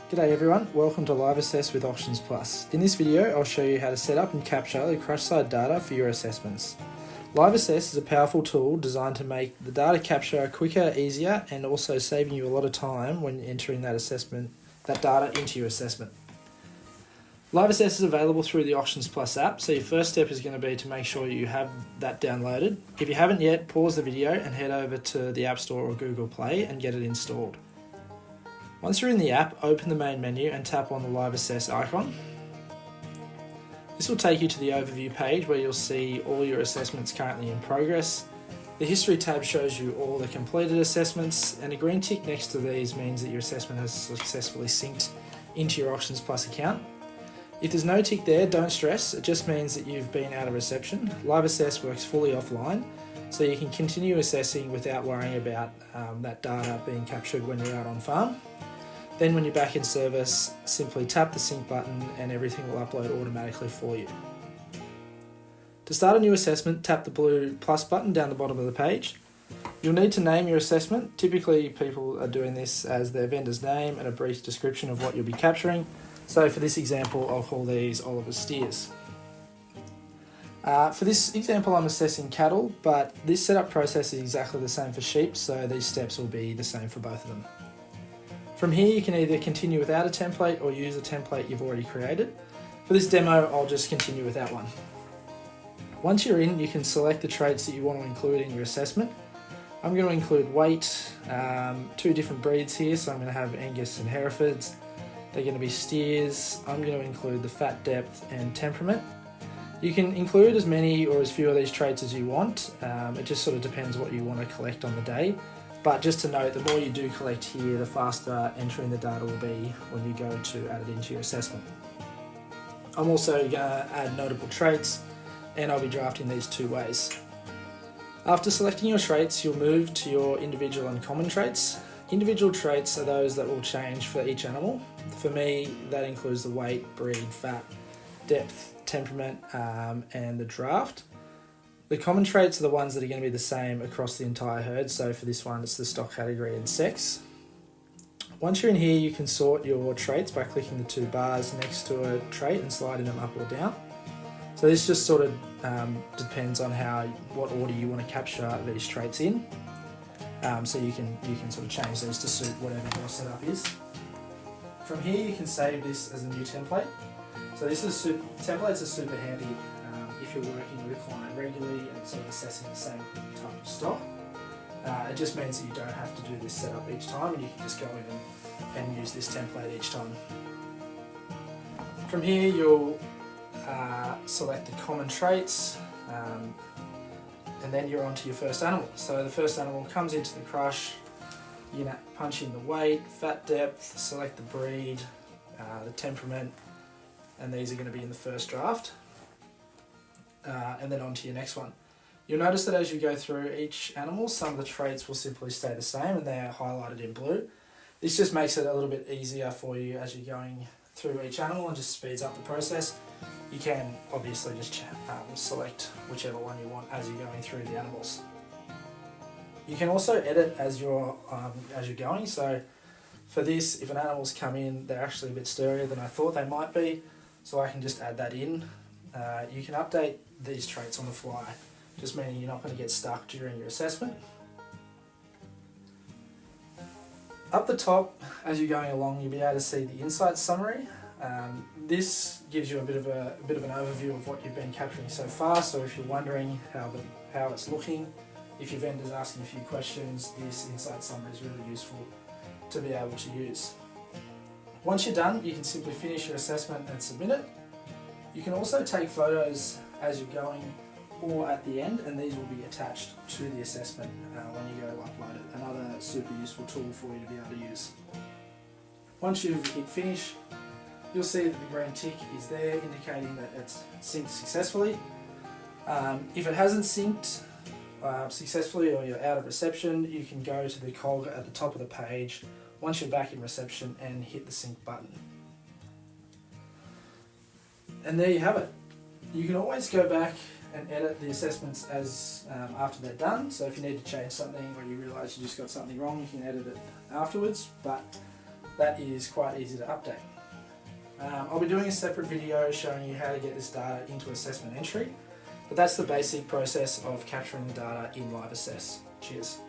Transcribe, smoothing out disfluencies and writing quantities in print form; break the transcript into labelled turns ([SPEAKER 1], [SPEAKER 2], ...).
[SPEAKER 1] G'day everyone, welcome to LiveAssess with AuctionsPlus. In this video I'll show you how to set up and capture the crush side data for your assessments. LiveAssess is a powerful tool designed to make the data capture quicker, easier, and also saving you a lot of time when entering that data into your assessment. LiveAssess is available through the AuctionsPlus app, so your first step is going to be to make sure you have that downloaded. If you haven't yet, pause the video and head over to the App Store or Google Play and get it installed. Once you're in the app, open the main menu and tap on the LiveAssess icon. This will take you to the overview page where you'll see all your assessments currently in progress. The history tab shows you all the completed assessments, and a green tick next to these means that your assessment has successfully synced into your AuctionsPlus account. If there's no tick there, don't stress, it just means that you've been out of reception. LiveAssess works fully offline, so you can continue assessing without worrying about that data being captured when you're out on farm. Then when you're back in service, simply tap the sync button and everything will upload automatically for you. To start a new assessment, tap the blue plus button down the bottom of the page. You'll need to name your assessment. Typically people are doing this as their vendor's name and a brief description of what you'll be capturing. So for this example, I'll call these Oliver's steers. For this example, I'm assessing cattle, but this setup process is exactly the same for sheep, so these steps will be the same for both of them. From here, you can either continue without a template or use a template you've already created. For this demo, I'll just continue without one. Once you're in, you can select the traits that you want to include in your assessment. I'm going to include weight, two different breeds here, so I'm going to have Angus and Herefords. They're going to be steers. I'm going to include the fat depth and temperament. You can include as many or as few of these traits as you want. It just sort of depends what you want to collect on the day. But just to note, the more you do collect here, the faster entering the data will be when you go to add it into your assessment. I'm also going to add notable traits, and I'll be drafting these two ways. After selecting your traits, you'll move to your individual and common traits. Individual traits are those that will change for each animal. For me, that includes the weight, breed, fat, depth, temperament, and the draft. The common traits are the ones that are going to be the same across the entire herd, so for this one it's the stock category and sex. Once you're in here, you can sort your traits by clicking the two bars next to a trait and sliding them up or down. So this just sort of depends on what order you want to capture these traits in. So you can sort of change these to suit whatever your setup is. From here you can save this as a new template. So templates are super handy if you're working with a client regularly and sort of assessing the same type of stock. It just means that you don't have to do this setup each time, and you can just go in and use this template each time. From here you'll select the common traits, and then you're on to your first animal. So the first animal comes into the crush, you punch in the weight, fat depth, select the breed, the temperament, and these are going to be in the first draft. And then on to your next one. You'll notice that as you go through each animal, some of the traits will simply stay the same and they are highlighted in blue. This just makes it a little bit easier for you as you're going through each animal and just speeds up the process. You can obviously just select whichever one you want as you're going through the animals. You can also edit as you're going. So for this, if an animal's come in, they're actually a bit sturdier than I thought they might be, so I can just add that in. You can update these traits on the fly, just meaning you're not going to get stuck during your assessment. Up the top, as you're going along, you'll be able to see the insights summary. This gives you a bit of an overview of what you've been capturing so far. So if you're wondering how it's looking, if your vendor's asking a few questions, this insight summary is really useful to be able to use. Once you're done, you can simply finish your assessment and submit it. You can also take photos as you're going or at the end, and these will be attached to the assessment when you go to upload it. Another super useful tool for you to be able to use. Once you've hit finish, you'll see that the green tick is there indicating that it's synced successfully. If it hasn't synced successfully or you're out of reception, you can go to the cog at the top of the page once you're back in reception and hit the sync button. And there you have it. You can always go back and edit the assessments as after they're done. So if you need to change something or you realise you just got something wrong, you can edit it afterwards. But that is quite easy to update. I'll be doing a separate video showing you how to get this data into assessment entry, but that's the basic process of capturing the data in LiveAssess. Cheers.